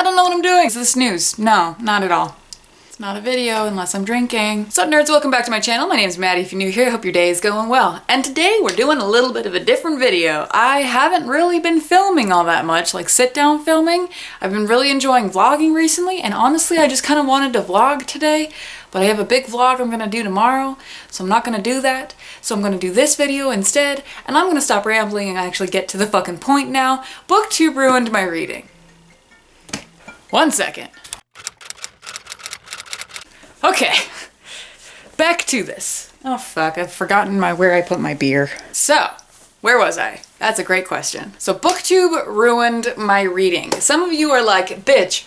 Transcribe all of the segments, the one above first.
I don't know what I'm doing. Is this news? No, not at all. It's not a video unless I'm drinking. What's up, nerds? Welcome back to my channel. My name is Maddie. If you're new here, I hope your day is going well. And today we're doing a little bit of a different video. I haven't really been filming all that much, like sit-down filming. I've been really enjoying vlogging recently, and honestly, I just kind of wanted to vlog today, but I have a big vlog I'm gonna do tomorrow, so I'm not gonna do that. So I'm gonna do this video instead, and I'm gonna stop rambling and actually get to the fucking point now. Booktube ruined my reading. 1 second. Okay, back to this. Oh fuck, I've forgotten where I put my beer. So, where was I? That's a great question. So Booktube ruined my reading. Some of you are like, bitch,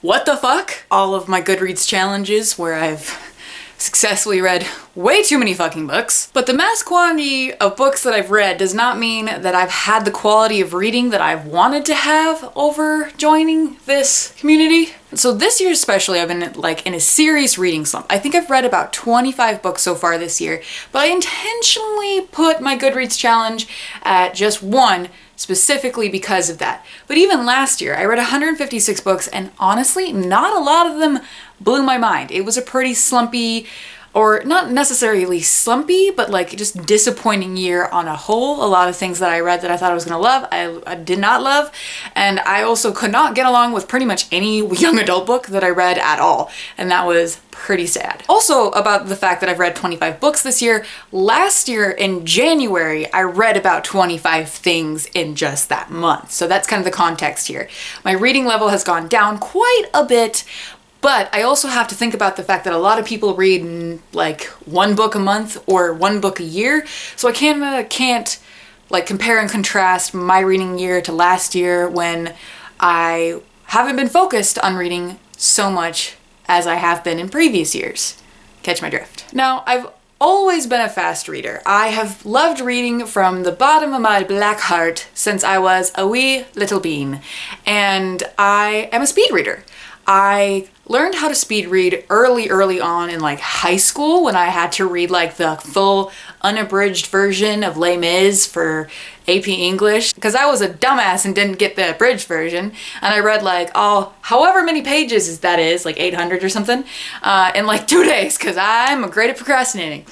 what the fuck? All of my Goodreads challenges where I've successfully read way too many fucking books. But the mass quantity of books that I've read does not mean that I've had the quality of reading that I've wanted to have over joining this community. So this year especially, I've been like in a serious reading slump. I think I've read about 25 books so far this year, but I intentionally put my Goodreads challenge at just 1 specifically because of that. But even last year, I read 156 books, and honestly, not a lot of them blew my mind. It was a pretty slumpy, or not necessarily slumpy, but like just disappointing year on a whole. A lot of things that I read that I thought I was gonna love, I did not love. And I also could not get along with pretty much any young adult book that I read at all. And that was pretty sad. Also about the fact that I've read 25 books this year, last year in January, I read about 25 things in just that month. So that's kind of the context here. My reading level has gone down quite a bit, but I also have to think about the fact that a lot of people read like 1 book a month or 1 book a year. So I can't like compare and contrast my reading year to last year when I haven't been focused on reading so much as I have been in previous years. Catch my drift. Now, I've always been a fast reader. I have loved reading from the bottom of my black heart since I was a wee little bean. And I am a speed reader. I learned how to speed read early on in like high school when I had to read like the full unabridged version of Les Mis for AP English, because I was a dumbass and didn't get the abridged version, and I read like however many pages that is, like 800 or something, in like 2 days, because I'm great at procrastinating.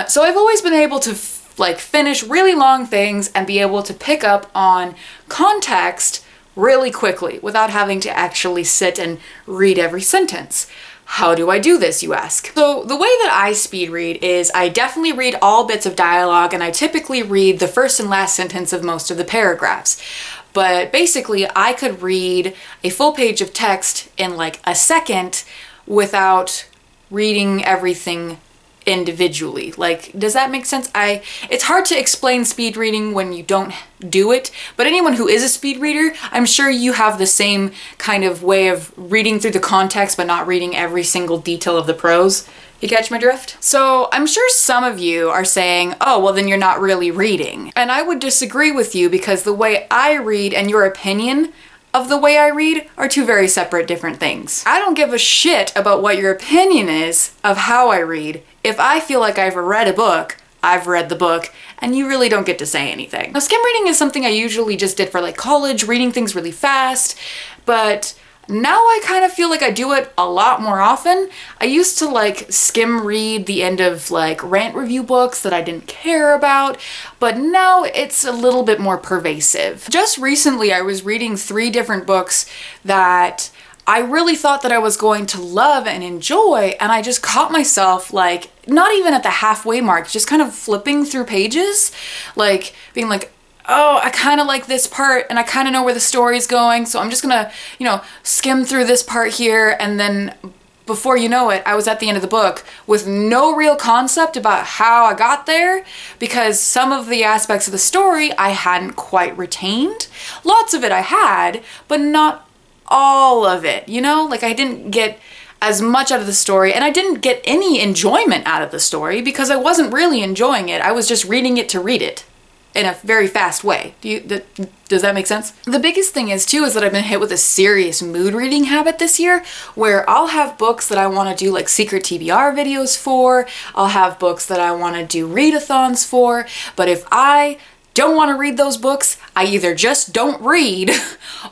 So I've always been able to like finish really long things and be able to pick up on context really quickly without having to actually sit and read every sentence. How do I do this, you ask? So the way that I speed read is I definitely read all bits of dialogue, and I typically read the first and last sentence of most of the paragraphs. But basically, I could read a full page of text in like a second without reading everything individually. Like, does that make sense? It's hard to explain speed reading when you don't do it, but anyone who is a speed reader, I'm sure you have the same kind of way of reading through the context but not reading every single detail of the prose. You catch my drift? So I'm sure some of you are saying, oh, well then you're not really reading. And I would disagree with you, because the way I read and your opinion of the way I read are 2 very separate different things. I don't give a shit about what your opinion is of how I read. If I feel like I've read a book, I've read the book, and you really don't get to say anything. Now, skim reading is something I usually just did for like college, reading things really fast, but now I kind of feel like I do it a lot more often. I used to like skim read the end of like rant review books that I didn't care about, but now it's a little bit more pervasive. Just recently I was reading 3 different books that I really thought that I was going to love and enjoy, and I just caught myself like, not even at the halfway mark, just kind of flipping through pages, like being like, oh, I kind of like this part and I kind of know where the story's going, so I'm just gonna, skim through this part here, and then before you know it, I was at the end of the book with no real concept about how I got there, because some of the aspects of the story I hadn't quite retained. Lots of it I had, but not all of it, Like I didn't get as much out of the story, and I didn't get any enjoyment out of the story because I wasn't really enjoying it. I was just reading it to read it in a very fast way. Does that make sense? The biggest thing is that I've been hit with a serious mood reading habit this year, where I'll have books that I want to do like secret TBR videos for, I'll have books that I want to do readathons for, but if I don't want to read those books, I either just don't read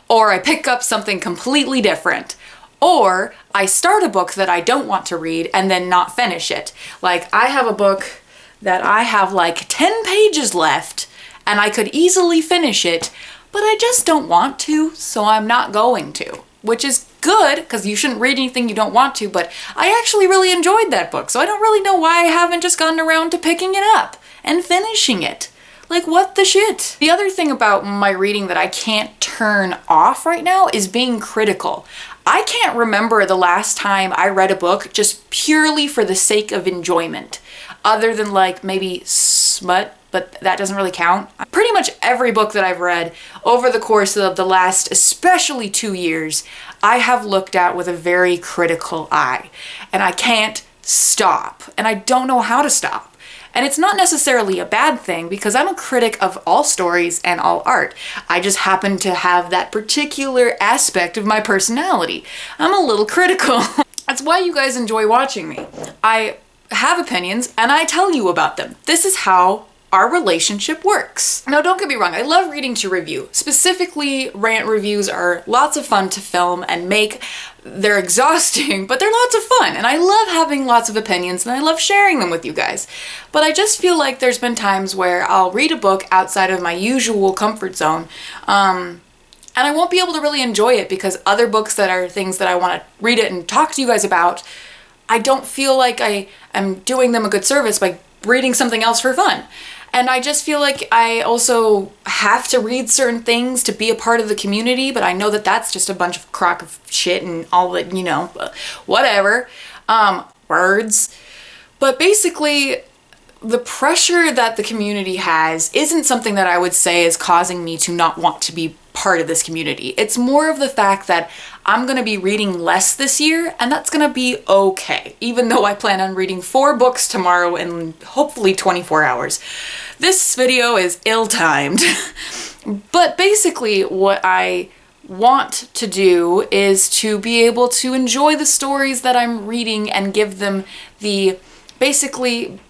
or I pick up something completely different. Or I start a book that I don't want to read and then not finish it. Like, I have a book that I have like 10 pages left and I could easily finish it, but I just don't want to, so I'm not going to. Which is good, because you shouldn't read anything you don't want to, but I actually really enjoyed that book, so I don't really know why I haven't just gotten around to picking it up and finishing it. Like, what the shit? The other thing about my reading that I can't turn off right now is being critical. I can't remember the last time I read a book just purely for the sake of enjoyment, other than like maybe smut, but that doesn't really count. Pretty much every book that I've read over the course of the last, especially 2 years, I have looked at with a very critical eye, and I can't stop, and I don't know how to stop. And it's not necessarily a bad thing, because I'm a critic of all stories and all art. I just happen to have that particular aspect of my personality. I'm a little critical. That's why you guys enjoy watching me. I have opinions and I tell you about them. This is how our relationship works. Now, don't get me wrong, I love reading to review. Specifically, rant reviews are lots of fun to film and make. They're exhausting, but they're lots of fun, and I love having lots of opinions and I love sharing them with you guys. But I just feel like there's been times where I'll read a book outside of my usual comfort zone, and I won't be able to really enjoy it because other books that are things that I want to read it and talk to you guys about, I don't feel like I am doing them a good service by reading something else for fun. And I just feel like I also have to read certain things to be a part of the community, but I know that that's just a bunch of crock of shit and all that, you know, whatever, words. But basically, the pressure that the community has isn't something that I would say is causing me to not want to be part of this community. It's more of the fact that I'm going to be reading less this year, and that's going to be okay, even though I plan on reading 4 books tomorrow in hopefully 24 hours. This video is ill-timed, but basically what I want to do is to be able to enjoy the stories that I'm reading and give them the basically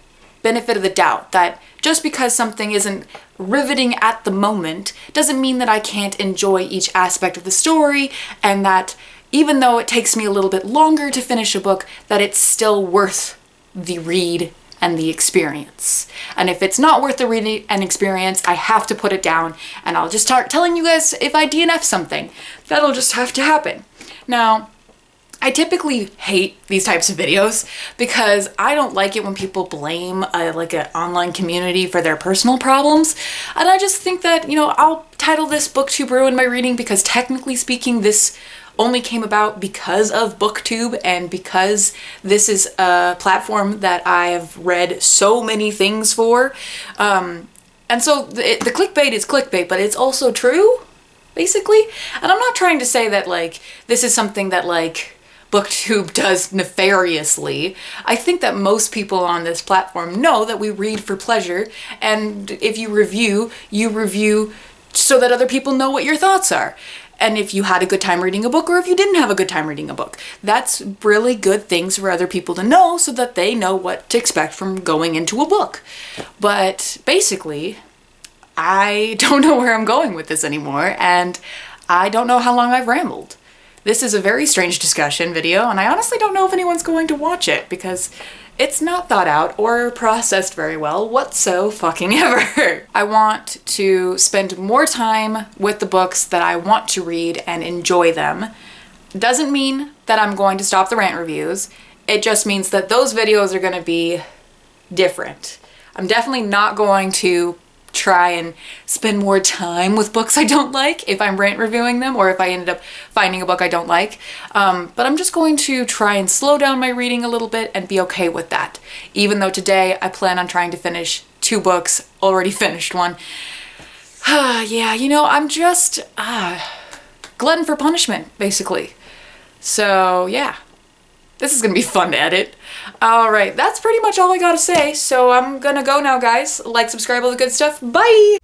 benefit of the doubt that just because something isn't riveting at the moment doesn't mean that I can't enjoy each aspect of the story, and that even though it takes me a little bit longer to finish a book, that it's still worth the read and the experience. And if it's not worth the reading and experience, I have to put it down, and I'll just start telling you guys if I DNF something. That'll just have to happen. Now, I typically hate these types of videos because I don't like it when people blame like an online community for their personal problems. And I just think that, you know, I'll title this BookTube Ruined My Reading because technically speaking, this only came about because of BookTube and because this is a platform that I have read so many things for. And so the clickbait is clickbait, but it's also true, basically. And I'm not trying to say that, like, this is something that, like, BookTube does nefariously. I think that most people on this platform know that we read for pleasure, and if you review so that other people know what your thoughts are. And if you had a good time reading a book or if you didn't have a good time reading a book. That's really good things for other people to know so that they know what to expect from going into a book. But basically, I don't know where I'm going with this anymore, and I don't know how long I've rambled. This is a very strange discussion video, and I honestly don't know if anyone's going to watch it because it's not thought out or processed very well whatsoever. I want to spend more time with the books that I want to read and enjoy them. Doesn't mean that I'm going to stop the rant reviews. It just means that those videos are going to be different. I'm definitely not going to try and spend more time with books I don't like if I'm rant reviewing them or if I ended up finding a book I don't like. But I'm just going to try and slow down my reading a little bit and be okay with that. Even though today I plan on trying to finish 2 books, already finished one. Yeah, you know, I'm just glutton for punishment, basically. So yeah, this is gonna be fun to edit. All right, that's pretty much all I gotta say. So I'm gonna go now, guys. Like, subscribe, all the good stuff. Bye!